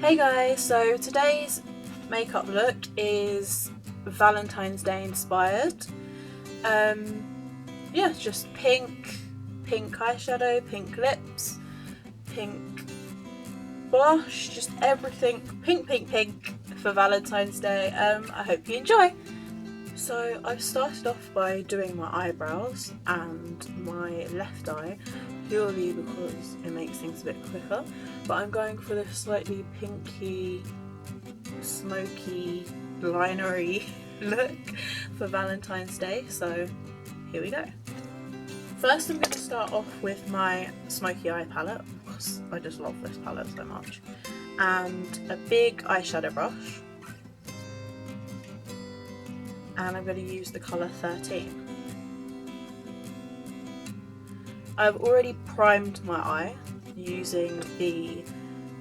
Hey guys, so today's makeup look is Valentine's Day inspired. Yeah, just pink eyeshadow, pink lips, pink blush, just everything pink for Valentine's Day. I hope you enjoy. So I've started off by doing my eyebrows and my left eye, purely because it makes things a bit quicker, but I'm going for this slightly pinky, smoky, linery look for Valentine's Day, so here we go. First I'm going to start off with my Smokey eye palette, because I just love this palette so much, and a big eyeshadow brush. And I'm going to use the colour 13. I've already primed my eye using the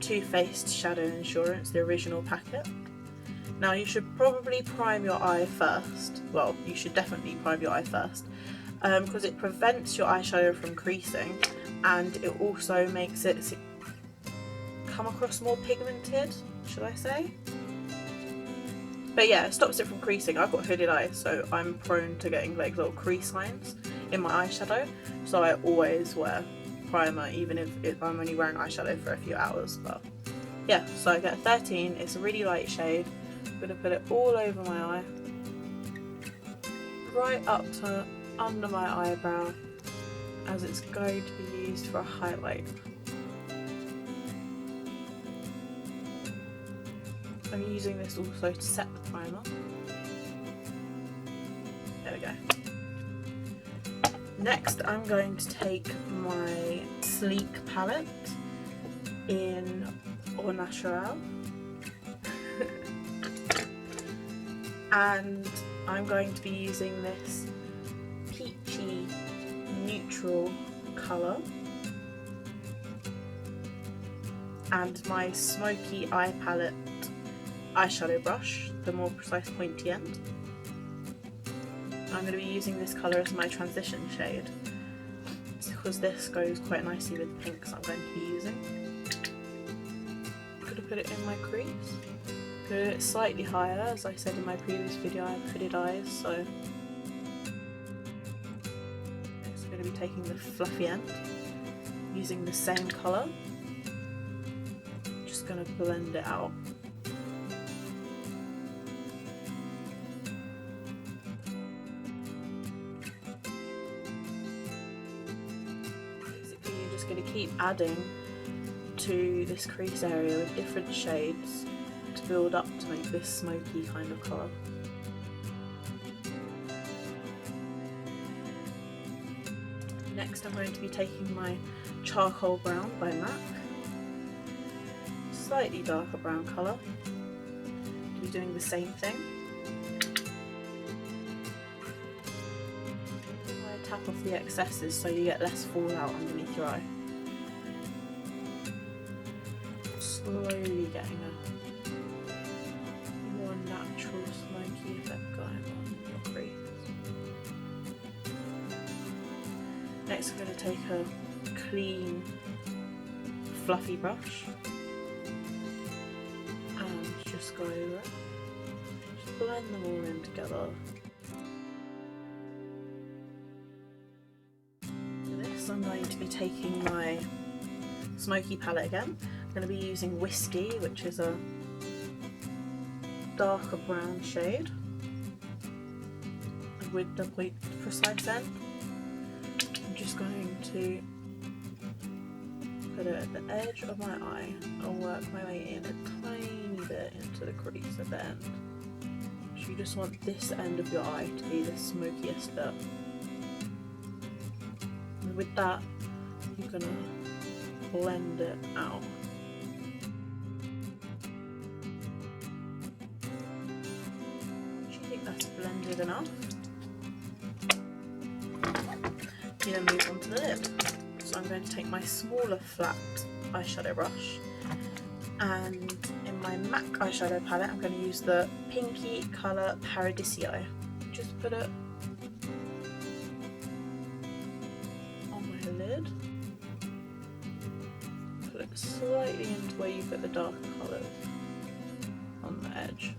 Toofaced Shadow Insurance, the original packet. Now you should probably prime your eye first, well you should definitely prime your eye first, because it prevents your eyeshadow from creasing and it also makes it come across more pigmented, should I say? But yeah, it stops it from creasing. I've got hooded eyes, so I'm prone to getting like little crease lines in my eyeshadow, so I always wear primer even if I'm only wearing eyeshadow for a few hours. But yeah, so I get a 13, it's a really light shade. I'm going to put it all over my eye, right up to under my eyebrow, as it's going to be used for a highlight. I'm using this also to set the primer. There we go. Next I'm going to take my sleek palette in Au Naturel and I'm going to be using this peachy neutral colour and my Smokey eye palette eyeshadow brush, the more precise pointy end. I'm going to be using this colour as my transition shade because this goes quite nicely with the pinks I'm going to be using. I'm going to put it in my crease. Put it slightly higher, as I said in my previous video I have hooded eyes, so next I'm going to be taking the fluffy end, using the same colour. Just going to blend it out. Going to keep adding to this crease area with different shades to build up to make this smoky kind of colour. Next I'm going to be taking my charcoal brown by MAC, slightly darker brown colour, to be doing the same thing. I tap off the excesses so you get less fallout underneath your eye. Slowly getting a more natural smoky effect going on in your crease. Next I'm going to take a clean fluffy brush and just go over it. Just blend them all in together. For this I'm going to be taking my Smokey palette again. I'm going to be using Whiskey, which is a darker brown shade with the point precise end. I'm just going to put it at the edge of my eye and work my way in a tiny bit into the crease at the end. So you just want this end of your eye to be the smokiest bit. And with that, you're going to blend it out. That's blended enough. You then move on to the lid. So I'm going to take my smaller flat eyeshadow brush and in my MAC eyeshadow palette I'm going to use the pinky colour Paradisio. Just put it on my lid, put it slightly into where you put the darker colours on the edge.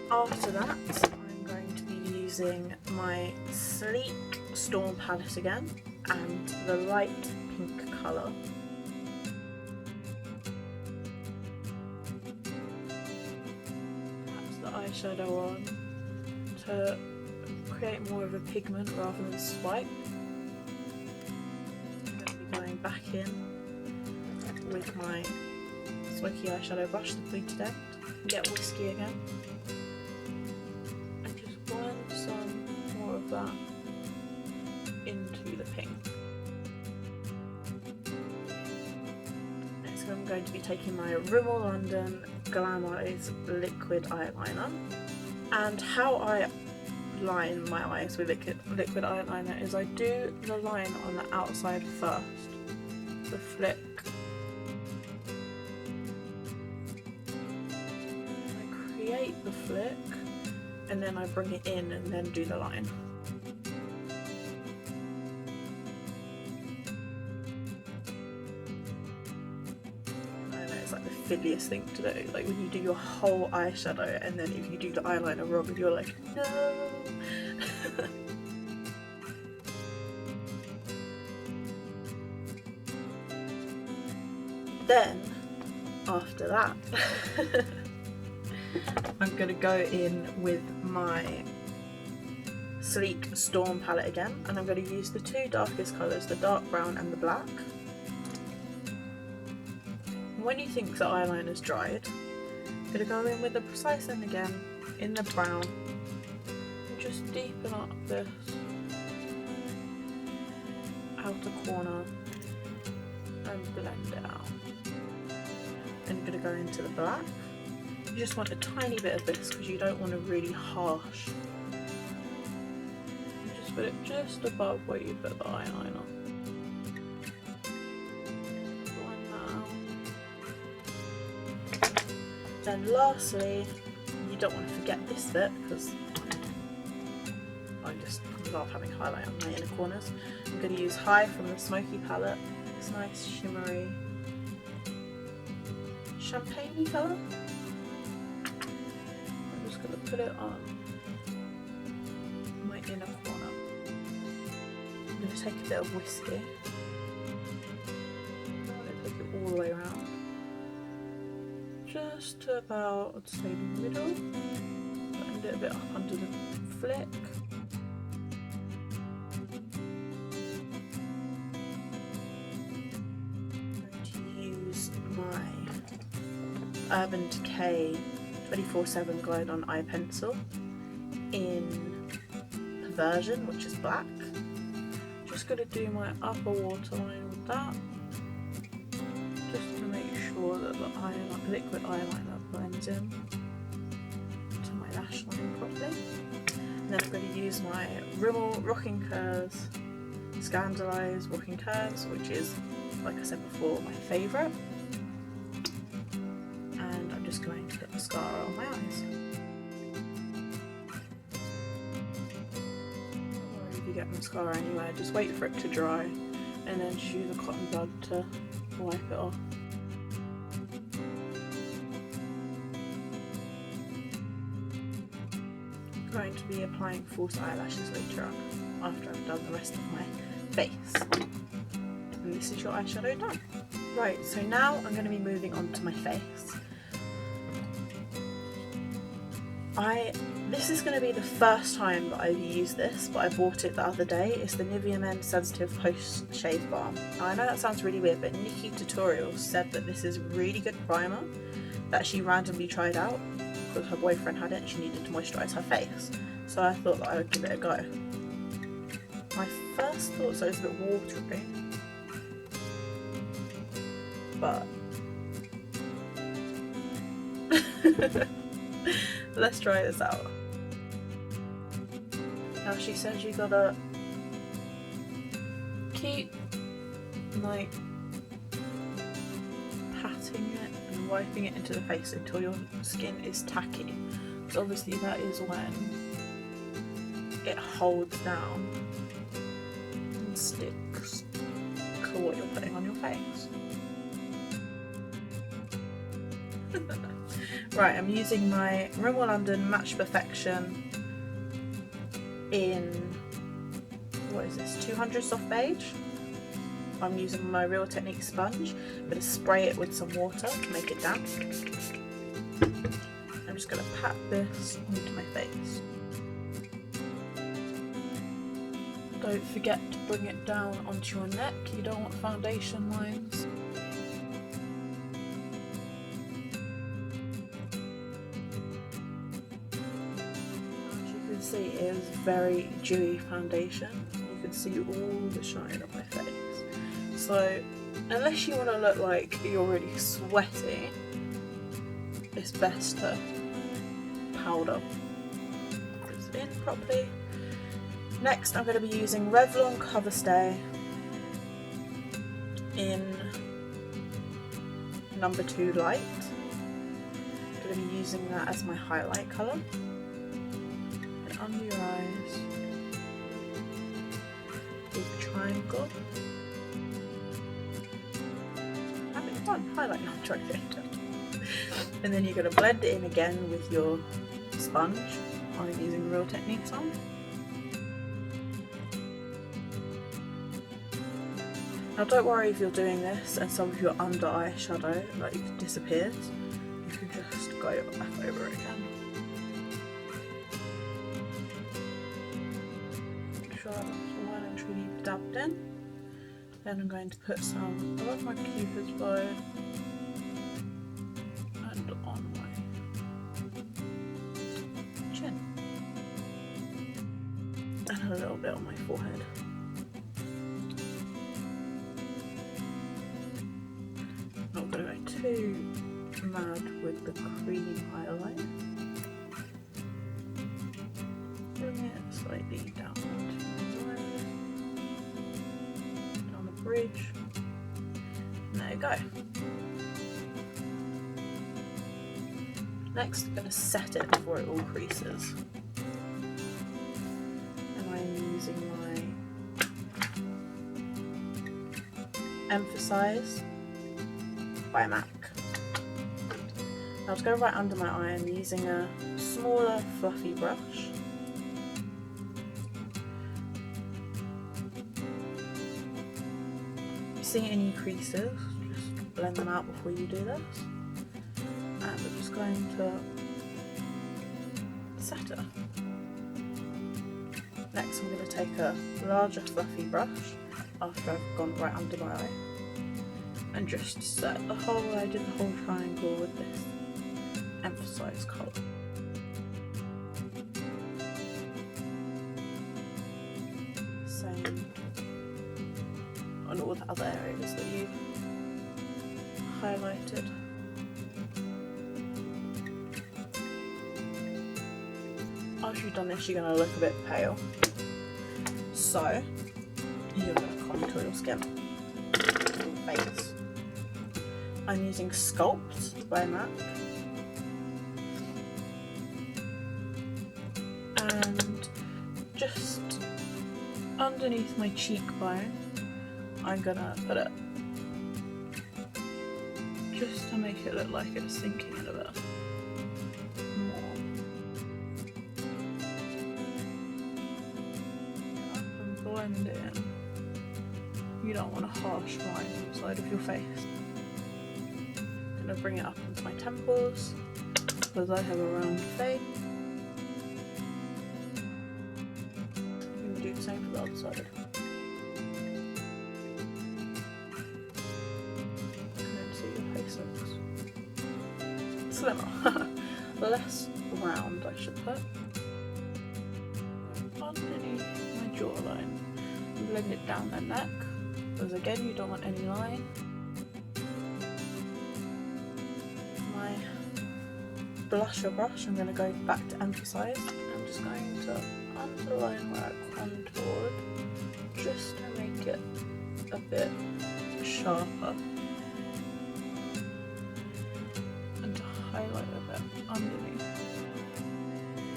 After that, I'm going to be using my Sleek Storm palette again and the light pink colour. That's the eyeshadow on to create more of a pigment rather than swipe. I'm going to be going back in with my Smokey eyeshadow brush, the pointed end, and get whiskey again. And just blend some more of that into the pink. Next I'm going to be taking my Rimmel London Glameyes liquid eyeliner, and how I line my eyes with liquid eyeliner is I do the line on the outside first, the flick. I create the flick and then I bring it in and then do the line. Like the fiddliest thing to do, like when you do your whole eyeshadow and then if you do the eyeliner wrong you're like, no. Then after that I'm going to go in with my Sleek Storm palette again, and I'm going to use the two darkest colours, the dark brown and the black. When you think the eyeliner's dried, I'm going to go in with the Precise End again, in the brown, and just deepen up this outer corner and blend it out. Then I'm going to go into the black. You just want a tiny bit of this because you don't want a really harsh. You just put it just above where you put the eyeliner. Then lastly, you don't want to forget this bit because I just love having highlight on my inner corners. I'm going to use High from the Smokey palette. It's nice shimmery champagne colour. I'm just going to put it on my inner corner. I'm going to take a bit of whiskey. I'm going to take it all the way around. Just to about, I'd say, the middle, and it a bit up under the flick. I'm going to use my Urban Decay 24/7 Glide On Eye Pencil in Perversion, which is black. Just going to do my upper waterline with that, just to make sure that the liquid eyeliner blends in to my lash line properly. And then I'm going to use my Rimmel Rocking Curves Scandalise Rocking Curves, which is, like I said before, my favourite. And I'm just going to put mascara on my eyes. Or if you get mascara anywhere, just wait for it to dry and then just use a cotton bud to wipe it off. I'm going to be applying false eyelashes later on after I've done the rest of my face. And this is your eyeshadow done. Right, so now I'm going to be moving on to my face. This is going to be the first time that I've used this, but I bought it the other day. It's the Nivea Men Sensitive Post Shave Balm. Now, I know that sounds really weird, but Nikki Tutorials said that this is a really good primer that she randomly tried out because her boyfriend had it and she needed to moisturise her face. So I thought that I would give it a go. My first thought, so it's a bit watery, but let's try this out. Now she says you gotta keep like patting it and wiping it into the face until your skin is tacky. So obviously that is when it holds down and sticks to what you're putting on your face. Right, I'm using my Rimmel London Match Perfection in, what is this, 200 soft beige. I'm using my Real Technique sponge. I'm going to spray it with some water to make it damp. I'm just going to pat this onto my face. Don't forget to bring it down onto your neck, you don't want foundation lines. As you can see, it is very dewy foundation. You can see all the shine on my face. So, unless you want to look like you're really sweaty, it's best to powder this in properly. Next, I'm going to be using Revlon Colourstay in number 2 light. I'm going to be using that as my highlight colour. And under your eyes, big triangle. Having fun, highlight, not trying to get it. And then you're going to blend it in again with your sponge. I'm using Real Techniques on. Now don't worry if you're doing this and some of your under eyeshadow like disappears. You can just go back over it again. Sure that's well and truly dabbed in. Then I'm going to put some above my cupid's bow and on my chin. And a little bit on my forehead. Not going to go too mad with the cream highlight. Bring it slightly down to the left, down the bridge. And there you go. Next, I'm going to set it before it all creases. And I'm using my Emphasize by MAC. Now to go right under my eye, I'm using a smaller fluffy brush. If you see any creases, just blend them out before you do this. And I'm just going to set it. Next I'm going to take a larger fluffy brush after I've gone right under my eye. And just set the whole, I did the whole triangle with this Emphasize colour. Same on all the other areas that you highlighted. After you've done this, you're going to look a bit pale. So, you're going to contour your skin, your face. I'm using Sculpt by MAC. And just underneath my cheekbone, I'm gonna put it just to make it look like it's sinking in a bit more. And blend it in. You don't want a harsh line on the side of your face. I'm gonna bring it up into my temples because I have a round face. You can do the same for the other side. And then see your face looks slimmer. Less round, I should put. Underneath my jawline. Blend it down the neck because again you don't want any line. Blusher brush, I'm going to go back to Emphasize. I'm just going to underline where I contoured just to make it a bit sharper and to highlight a bit underneath.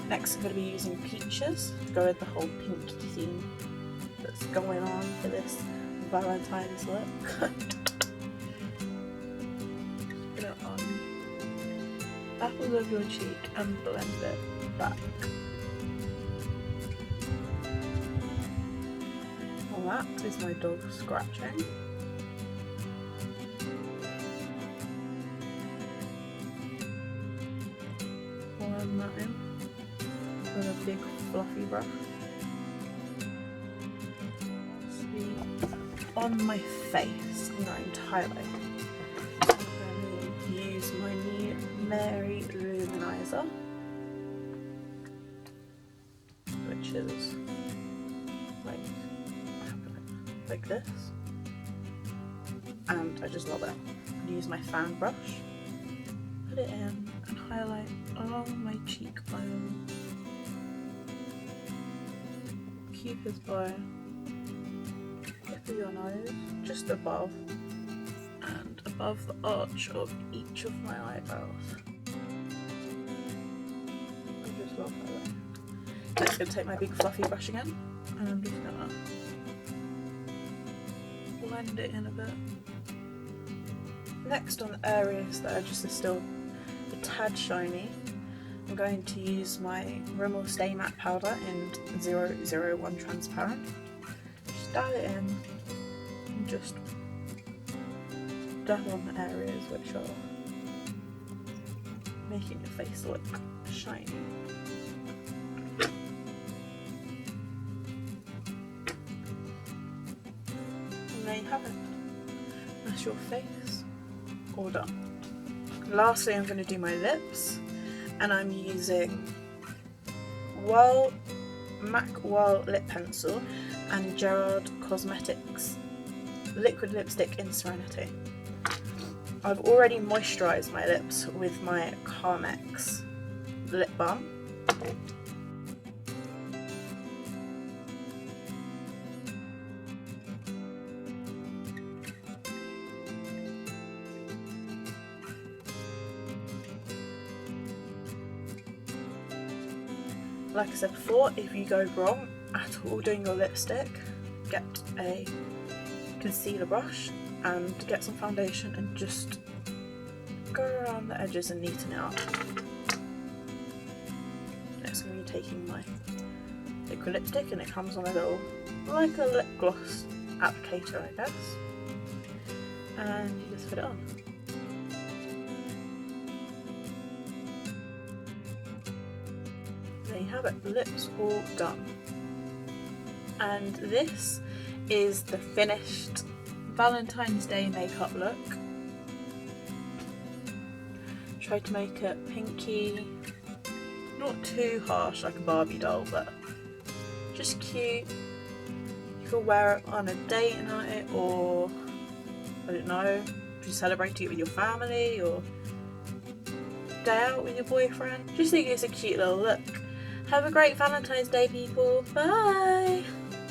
Next I'm going to be using Peaches to go with the whole pink theme that's going on for this Valentine's look. Put it on apples of your cheek and blend it back. Well, that is my dog scratching. Blend that in with a big fluffy brush. See, on my face, I'm going to highlight. I'm going to use my new Mary Lou manizer, which is like this, and I just love it. Use my fan brush, put it in, and highlight along my cheekbone, cupid's bow, tip of your nose, just above, and above the arch of each of my eyebrows. I just love that. I'm just going to take my big fluffy brush again, and I'm just going to blend it in a bit. Next, on the areas that are just still a tad shiny, I'm going to use my Rimmel Stay Matte Powder in 001 Transparent. Just dab it in and just dab on the areas which are making your face look shiny. There you have it. That's your face all done. Lastly, I'm going to do my lips, and I'm using MAC Whirl Lip Pencil and Gerard Cosmetics Liquid Lipstick in Serenity. I've already moisturised my lips with my Carmex lip balm. Like I said before, if you go wrong at all doing your lipstick, get a concealer brush and get some foundation and just go around the edges and neaten it up. Next I'm going to be taking my liquid lipstick, and it comes on a little, like a lip gloss applicator I guess, and you just put it on. There you have it, lips all done. And this is the finished Valentine's Day makeup look. Try to make it pinky, not too harsh like a Barbie doll, but just cute. You can wear it on a date night, or I don't know, if you're celebrating it with your family, or day out with your boyfriend. Just think it's a cute little look. Have a great Valentine's Day, people. Bye!